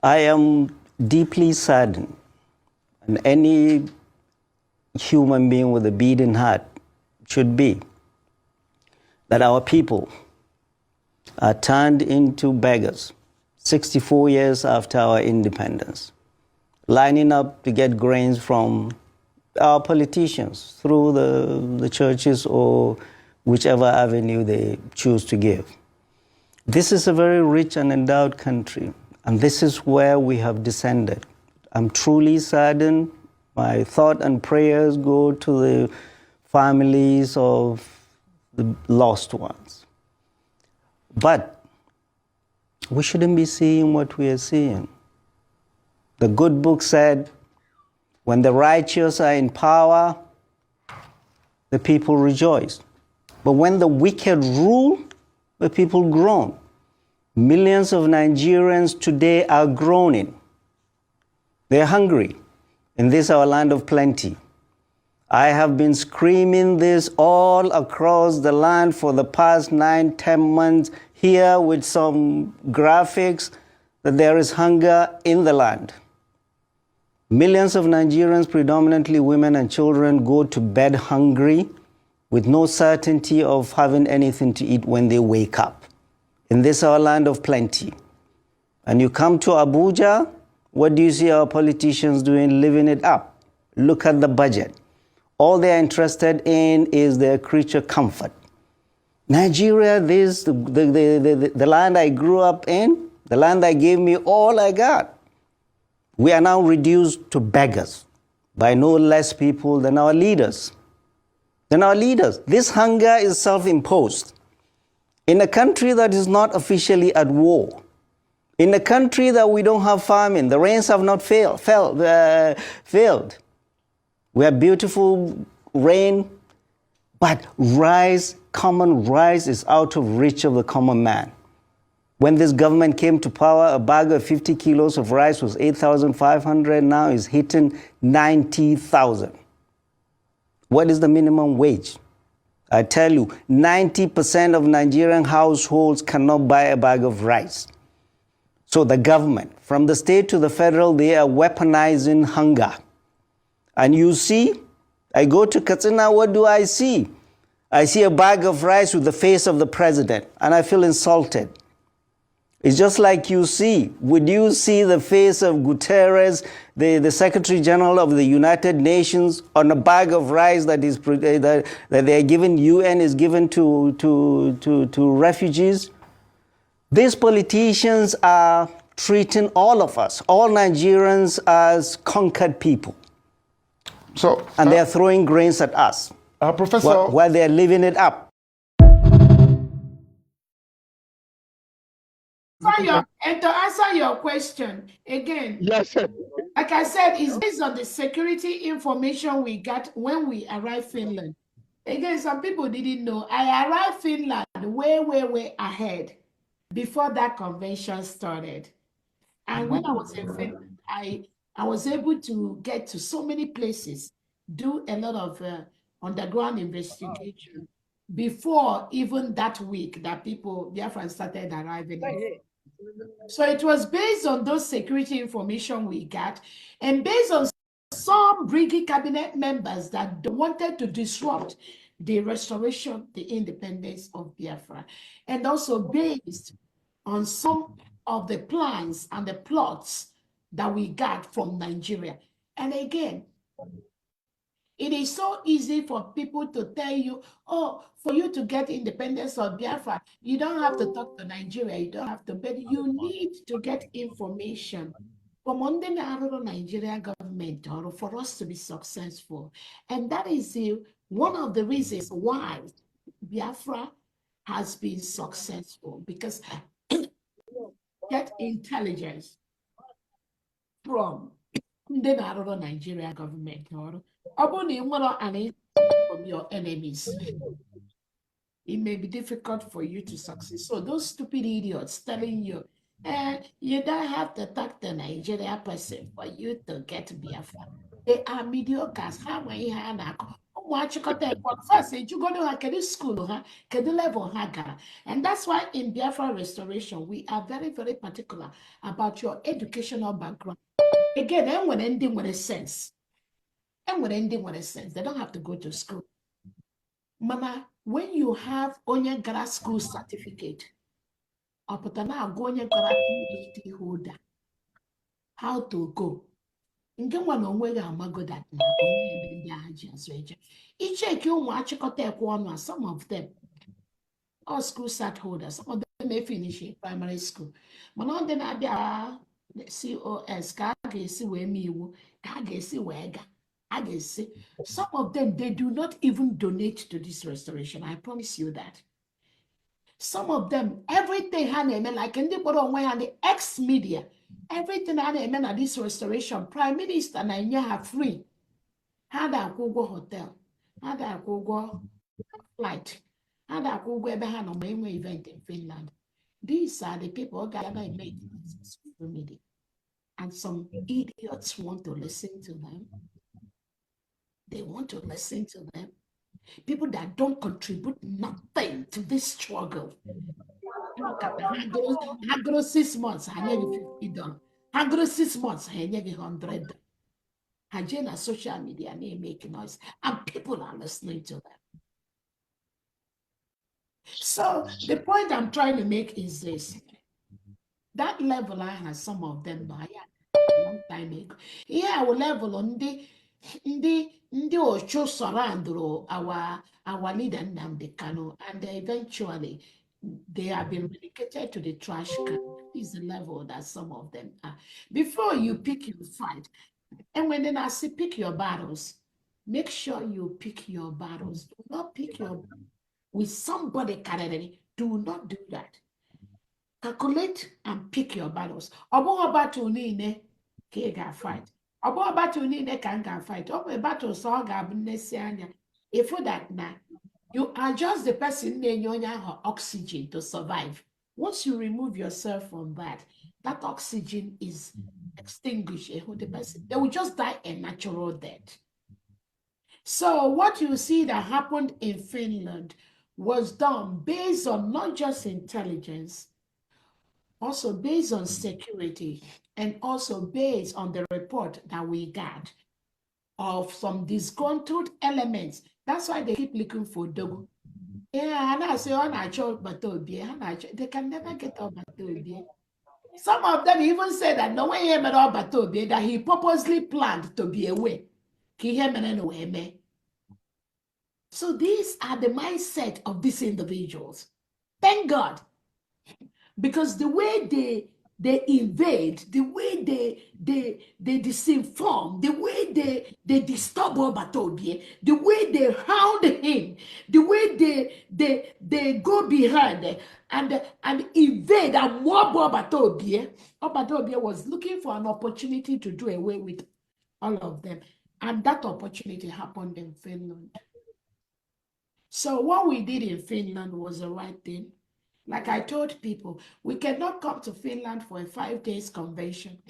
I am deeply saddened, and any human being with a beating heart should be, that our people are turned into beggars 64 years after our independence, lining up to get grains from our politicians through the churches or whichever avenue they choose to give. This is a very rich and endowed country, and this is where we have descended. I'm truly saddened. My thought and prayers go to the families of the lost ones. But we shouldn't be seeing what we are seeing. The good book said, when the righteous are in power, the people rejoice. But when the wicked rule, the people groan. Millions of Nigerians today are groaning. They're hungry in this our land of plenty. I have been screaming this all across the land for the past 9-10 months here with some graphics that there is hunger in the land. Millions of Nigerians, predominantly women and children, go to bed hungry with no certainty of having anything to eat when they wake up. In this our land of plenty. And you come to Abuja, what do you see our politicians doing? Living it up. Look at the budget. All they're interested in is their creature comfort. Nigeria, this, the land I grew up in, the land that gave me all I got. We are now reduced to beggars by no less people than our leaders. This hunger is self-imposed. In a country that is not officially at war, in a country that we don't have famine, the rains have not failed. We have beautiful rain, but common rice is out of reach of the common man. When this government came to power, a bag of 50 kilos of rice was 8,500, now is hitting 90,000. What is the minimum wage? I tell you, 90% of Nigerian households cannot buy a bag of rice. So the government, from the state to the federal, they are weaponizing hunger. And you see, I go to Katsina, what do I see? I see a bag of rice with the face of the president, and I feel insulted. It's just like you see. Would you see the face of Guterres, the Secretary General of the United Nations, on a bag of rice that they are given, UN is given to refugees? These politicians are treating all of us, all Nigerians, as conquered people. And they are throwing grains at us. Professor, while they are living it up. And to answer your question, again, yes, sir. Like I said, it's based on the security information we got when we arrived Finland. Again, some people didn't know. I arrived Finland way ahead before that convention started. And when I was in Finland, I was able to get to so many places, do a lot of underground investigation before even that week that Biafra started arriving. So it was based on those security information we got, and based on some Brigade cabinet members that wanted to disrupt the restoration, the independence of Biafra, and also based on some of the plans and the plots that we got from Nigeria. And again, it is so easy for people to tell you, oh, for you to get independence of Biafra, you don't have to talk to Nigeria, you don't have to, but you need to get information from under the Nigerian government or for us to be successful. And that is one of the reasons why Biafra has been successful, because get intelligence from the Nigerian government or from your enemies, it may be difficult for you to succeed. So those stupid idiots telling you, you don't have to talk to Nigeria person for you to get Biafra. They are mediocres. How many First, you go to a school, level, and that's why in Biafra restoration, we are very, very particular about your educational background. Again, and when ending with a sense, they don't have to go to school. Mama, when you have onye gara school certificate, or na onye gara PhD holder, how to go? Nke nwa na onwe gị amago that na onye ebe ndị agha ji azụ eje icheki ụmụ achịkọta ekwe ọnụ some of them all school cert holders, some of them may finish primary school mana ọ dị na-abịa COS ka a ga-esi wee mee iwu ka a ga-esi wee ga a ga-esi some of them they do not even donate to this restoration. I promise you that. Some of them everything ha na-eme like ndị kpọrọ onwe ha the ex media, everything ha na-eme na this restoration prime minister na-enye ha free. Ha da-akwụ ụgwọ hotel, ha da-akwụ ụgwọ flight, ha da-akwụ ụgwọ ebe ha nọ ma enwe event in Finland. These are the people who gather and make social media, and some idiots want to listen to them. They want to listen to them. People that don't contribute nothing to this struggle. I go 6 months, I never $50. I go 6 months, I never $100. I join a social media and they make noise, and people are listening to them. So the point I'm trying to make is this: that level I had some of them by a long time ago. Yeah, our level on the Ocho surrounded our leader Nnamdi Kanu, and eventually they have been relegated to the trash can. Is the level that some of them are. Before you pick your fight, and when then I say pick your battles, make sure you pick your battles. Do not pick your with somebody currently. Do not do that. Calculate and pick your battles. Obo battle niile ka ị ga-fight. Obo battle niile ka m ga-fight. Obo battle so ọ ga-abụ nnesi anya. Ifo that na you are just the person na-enye onye ahụ oxygen to survive. Once you remove yourself from that, that oxygen is extinguished. The person, they will just die a natural death. So what you see that happened in Finland was done based on not just intelligence, also based on security, and also based on the report that we got of some disgruntled elements. That's why they keep looking for Dogo. Yeah, and I say on they can never get up Batobie. Some of them even say that no way he made up Batobie, that he purposely planned to be away. So these are the mindset of these individuals. Thank God. Because the way they invade, the way they disinform, the way they disturb Obatobie, the way they hound him, the way they go behind and invade and mob Obatobie. Obatobie was looking for an opportunity to do away with all of them. And that opportunity happened in Finland. So what we did in Finland was the right thing. Like I told people, we cannot come to Finland for a 5 days convention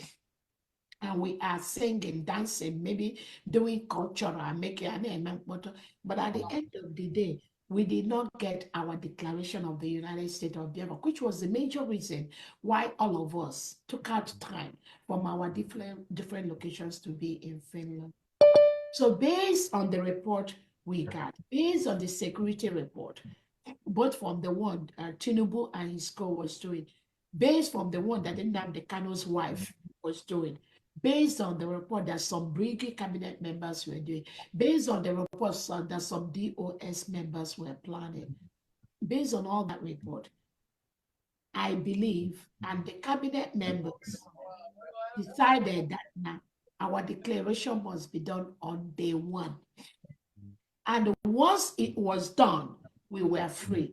and we are singing, dancing, maybe doing culture and making an amen. But at the end of the day, we did not get our declaration of the United States of Biafra, which was the major reason why all of us took out time from our different locations to be in Finland. So based on the report we got, based on the security report, both from the one Tinubu and his co was doing, based from the one that Nnamdi Kanu's wife was doing, based on the report that some Brigade cabinet members were doing, based on the reports that some DOS members were planning, based on all that report, I believe, and the cabinet members decided that now our declaration must be done on day one. And once it was done, we were free.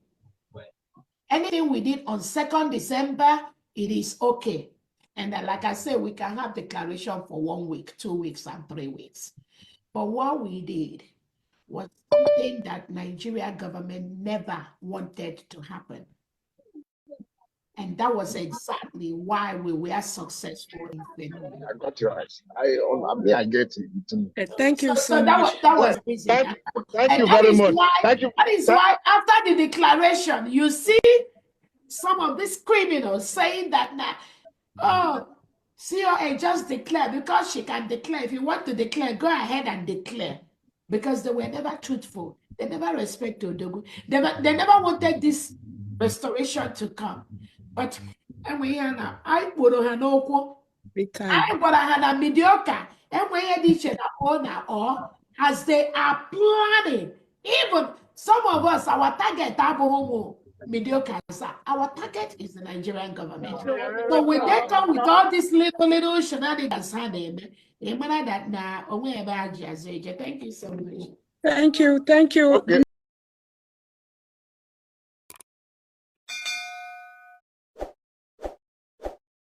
Anything we did on 2nd December, it is okay. And like I said, we can have declaration for 1 week, 2 weeks, and 3 weeks. But what we did was something that Nigeria government never wanted to happen. And that was exactly why we were successful in Finland. I got your eyes. I get it. Thank you so that much. was busy. Thank you very much. Thank you. That is why after the declaration, you see some of these criminals saying that now, oh, COA just declare because she can declare. If you want to declare, go ahead and declare. Because they were never truthful. They never respected Odogu. They never wanted this restoration to come. But and we are now, I would have no I would have mediocre. And we had each owner or as they are planning. Even some of us, our target mediocre. Our target is the Nigerian government. So when they come with all these little shenanigans, thank you so much. Thank you. Okay.